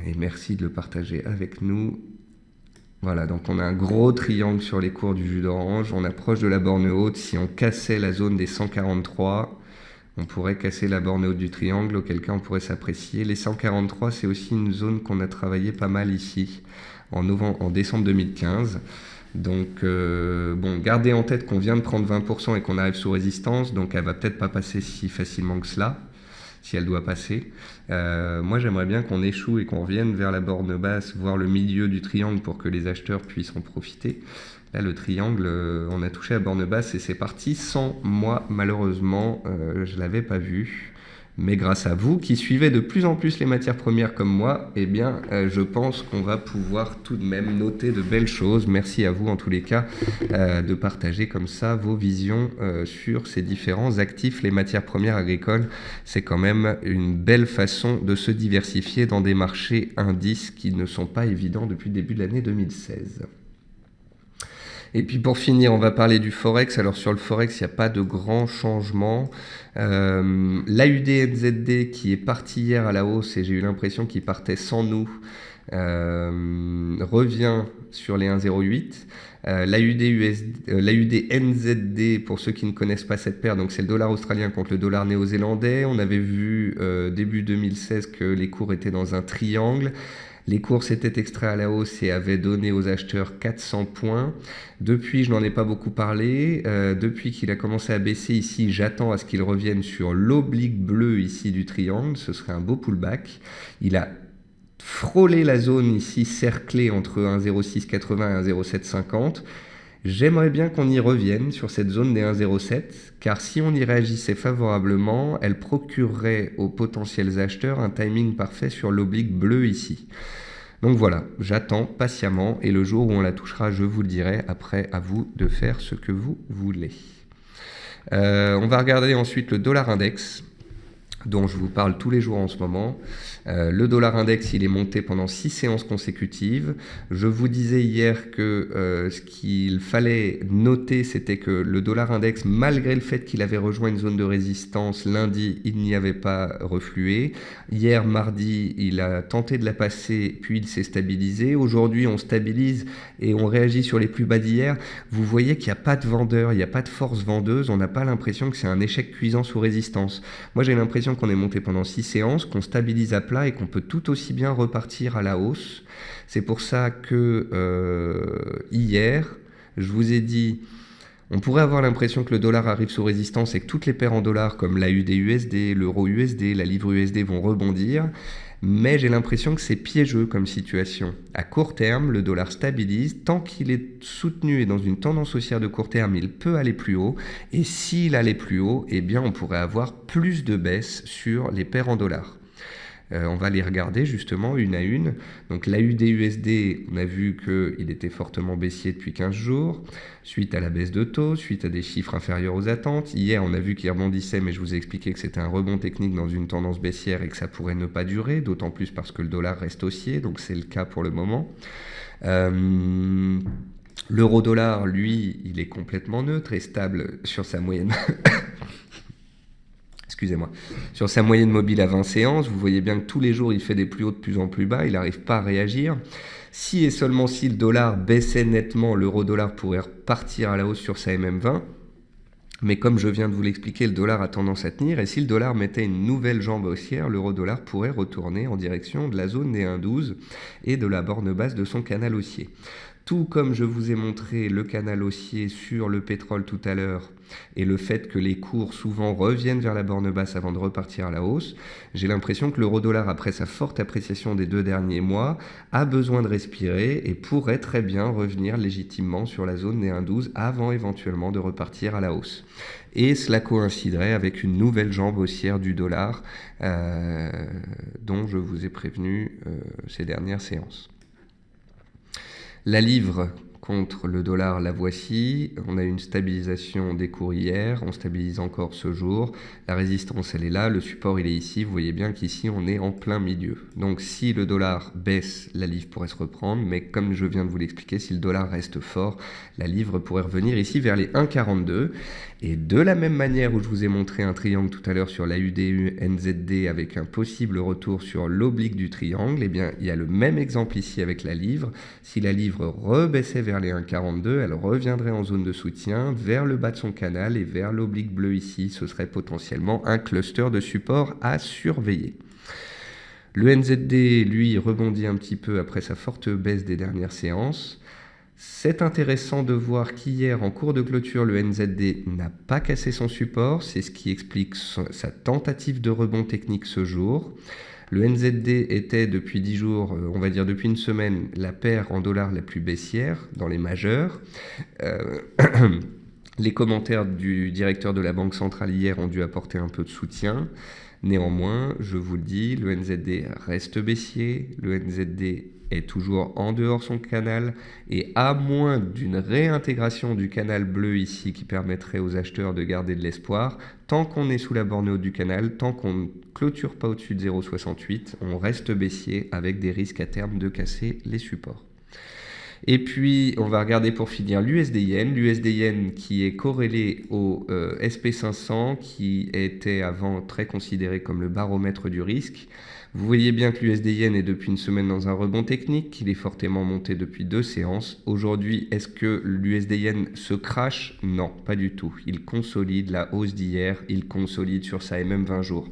et merci de le partager avec nous. Voilà, donc on a un gros triangle sur les cours du jus d'orange. On approche de la borne haute. Si on cassait la zone des 143, on pourrait casser la borne haute du triangle, auquel cas on pourrait s'apprécier. Les 143, c'est aussi une zone qu'on a travaillé pas mal ici en décembre 2015. Donc, bon, gardez en tête qu'on vient de prendre 20% et qu'on arrive sous résistance, donc elle va peut-être pas passer si facilement que cela. Si elle doit passer. Moi, j'aimerais bien qu'on échoue et qu'on revienne vers la borne basse, voir le milieu du triangle pour que les acheteurs puissent en profiter. Là, le triangle, on a touché la borne basse et c'est parti sans moi, malheureusement. Je ne l'avais pas vu. Mais grâce à vous qui suivez de plus en plus les matières premières comme moi, eh bien, je pense qu'on va pouvoir tout de même noter de belles choses. Merci à vous en tous les cas de partager comme ça vos visions sur ces différents actifs. Les matières premières agricoles, c'est quand même une belle façon de se diversifier dans des marchés indices qui ne sont pas évidents depuis le début de l'année 2016. Et puis pour finir, on va parler du Forex. Alors sur le Forex, il n'y a pas de grands changements. L'AUD-NZD qui est parti hier à la hausse et j'ai eu l'impression qu'il partait sans nous, revient sur les 1,08. L'AUD-NZD, pour ceux qui ne connaissent pas cette paire, donc c'est le dollar australien contre le dollar néo-zélandais. On avait vu début 2016 que les cours étaient dans un triangle. Les cours s'étaient extraits à la hausse et avaient donné aux acheteurs 400 points. Depuis, je n'en ai pas beaucoup parlé. Depuis qu'il a commencé à baisser ici, j'attends à ce qu'il revienne sur l'oblique bleue ici du triangle. Ce serait un beau pullback. Il a frôlé la zone ici cerclée entre 1,0680 et 1,0750. J'aimerais bien qu'on y revienne sur cette zone des 1,07, car si on y réagissait favorablement, elle procurerait aux potentiels acheteurs un timing parfait sur l'oblique bleu ici. Donc voilà, j'attends patiemment et le jour où on la touchera, je vous le dirai. Après, à vous de faire ce que vous voulez. On va regarder ensuite le dollar index, dont je vous parle tous les jours en ce moment. Le dollar index, il est monté pendant 6 séances consécutives. Je vous disais hier que ce qu'il fallait noter, c'était que le dollar index, malgré le fait qu'il avait rejoint une zone de résistance, lundi, il n'y avait pas reflué. Hier, mardi, il a tenté de la passer, puis il s'est stabilisé. Aujourd'hui, on stabilise et on réagit sur les plus bas d'hier. Vous voyez qu'il n'y a pas de vendeur, il n'y a pas de force vendeuse. On n'a pas l'impression que c'est un échec cuisant sous résistance. Moi, j'ai l'impression qu'on est monté pendant 6 séances, qu'on stabilise à plat et qu'on peut tout aussi bien repartir à la hausse. C'est pour ça que hier, je vous ai dit, on pourrait avoir l'impression que le dollar arrive sous résistance et que toutes les paires en dollars comme l'AUD-USD, l'euro-USD, la livre-USD vont rebondir. Mais j'ai l'impression que c'est piégeux comme situation. À court terme, le dollar stabilise. Tant qu'il est soutenu et dans une tendance haussière de court terme, il peut aller plus haut. Et s'il allait plus haut, eh bien, on pourrait avoir plus de baisse sur les paires en dollars. On va les regarder justement une à une. Donc l'AUD-USD, on a vu qu'il était fortement baissier depuis 15 jours, suite à la baisse de taux, suite à des chiffres inférieurs aux attentes. Hier, on a vu qu'il rebondissait, mais je vous ai expliqué que c'était un rebond technique dans une tendance baissière et que ça pourrait ne pas durer, d'autant plus parce que le dollar reste haussier, donc c'est le cas pour le moment. L'euro-dollar, lui, il est complètement neutre et stable sur sa moyenne. Excusez-moi. Sur sa moyenne mobile à 20 séances, vous voyez bien que tous les jours, il fait des plus hauts de plus en plus bas, il n'arrive pas à réagir. Si et seulement si le dollar baissait nettement, l'euro-dollar pourrait repartir à la hausse sur sa MM20. Mais comme je viens de vous l'expliquer, le dollar a tendance à tenir, et si le dollar mettait une nouvelle jambe haussière, l'euro-dollar pourrait retourner en direction de la zone des 1,12 et de la borne basse de son canal haussier. Tout comme je vous ai montré le canal haussier sur le pétrole tout à l'heure et le fait que les cours souvent reviennent vers la borne basse avant de repartir à la hausse, j'ai l'impression que l'euro-dollar, après sa forte appréciation des 2 derniers mois, a besoin de respirer et pourrait très bien revenir légitimement sur la zone des 1,12 avant éventuellement de repartir à la hausse. Et cela coïnciderait avec une nouvelle jambe haussière du dollar dont je vous ai prévenu ces dernières séances. La livre contre le dollar, la voici. On a une stabilisation des cours hier, on stabilise encore ce jour. La résistance, elle est là, le support, il est ici. Vous voyez bien qu'ici, on est en plein milieu. Donc, si le dollar baisse, la livre pourrait se reprendre. Mais comme je viens de vous l'expliquer, si le dollar reste fort, la livre pourrait revenir ici vers les 1,42. Et de la même manière où je vous ai montré un triangle tout à l'heure sur l'AUD-NZD avec un possible retour sur l'oblique du triangle, eh bien, il y a le même exemple ici avec la livre. Si la livre rebaissait vers les 1,42, elle reviendrait en zone de soutien vers le bas de son canal et vers l'oblique bleu ici. Ce serait potentiellement un cluster de support à surveiller. Le NZD, lui, rebondit un petit peu après sa forte baisse des dernières séances. C'est intéressant de voir qu'hier, en cours de clôture, le NZD n'a pas cassé son support. C'est ce qui explique sa tentative de rebond technique ce jour. Le NZD était depuis 10 jours, on va dire depuis une semaine, la paire en dollars la plus baissière dans les majeurs. Les commentaires du directeur de la Banque centrale hier ont dû apporter un peu de soutien. Néanmoins, je vous le dis, le NZD reste baissier, le NZD est toujours en dehors de son canal et à moins d'une réintégration du canal bleu ici qui permettrait aux acheteurs de garder de l'espoir, tant qu'on est sous la borne haute du canal, tant qu'on ne clôture pas au-dessus de 0,68, on reste baissier avec des risques à terme de casser les supports. Et puis, on va regarder pour finir l'USD-Yen qui est corrélé au SP500 qui était avant très considéré comme le baromètre du risque. Vous voyez bien que l'USD-Yen est depuis une semaine dans un rebond technique, qu'il est fortement monté depuis 2 séances. Aujourd'hui, est-ce que l'USD-Yen se crache? Non, pas du tout. Il consolide la hausse d'hier, il consolide sur sa MM20 jours.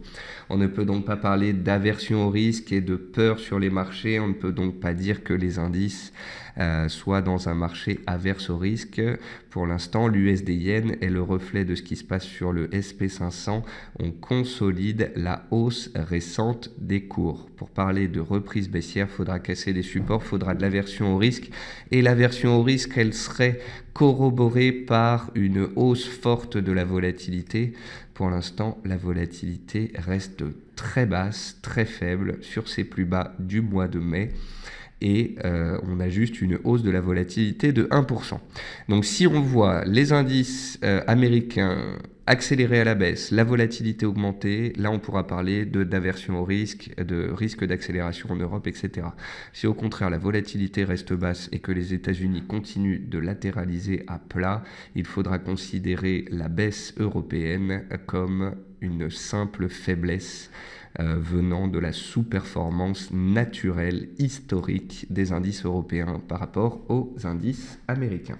On ne peut donc pas parler d'aversion au risque et de peur sur les marchés, on ne peut donc pas dire que les indices soient dans un marché averse au risque. Pour l'instant, l'USD-Yen est le reflet de ce qui se passe sur le SP500. On consolide la hausse récente des cours. Pour parler de reprise baissière, il faudra casser des supports, il faudra de l'aversion au risque. Et l'aversion au risque, elle serait corroborée par une hausse forte de la volatilité. Pour l'instant, la volatilité reste très basse, très faible sur ses plus bas du mois de mai. Et on a juste une hausse de la volatilité de 1%. Donc si on voit les indices américains accélérer à la baisse, la volatilité augmenter, là on pourra parler d'aversion au risque, de risque d'accélération en Europe, etc. Si au contraire la volatilité reste basse et que les États-Unis continuent de latéraliser à plat, il faudra considérer la baisse européenne comme une simple faiblesse venant de la sous-performance naturelle, historique des indices européens par rapport aux indices américains.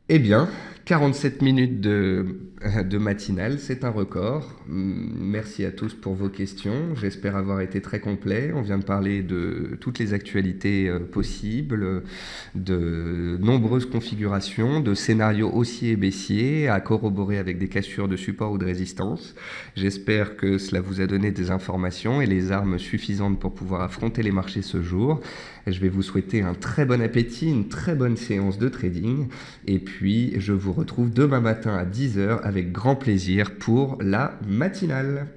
Eh bien, 47 minutes de matinale, c'est un record. Merci à tous pour vos questions. J'espère avoir été très complet. On vient de parler de toutes les actualités possibles, de nombreuses configurations, de scénarios haussiers et baissiers à corroborer avec des cassures de support ou de résistance. J'espère que cela vous a donné des informations et les armes suffisantes pour pouvoir affronter les marchés ce jour. Je vais vous souhaiter un très bon appétit, une très bonne séance de trading. Et puis, je vous retrouve demain matin à 10h avec grand plaisir pour la matinale.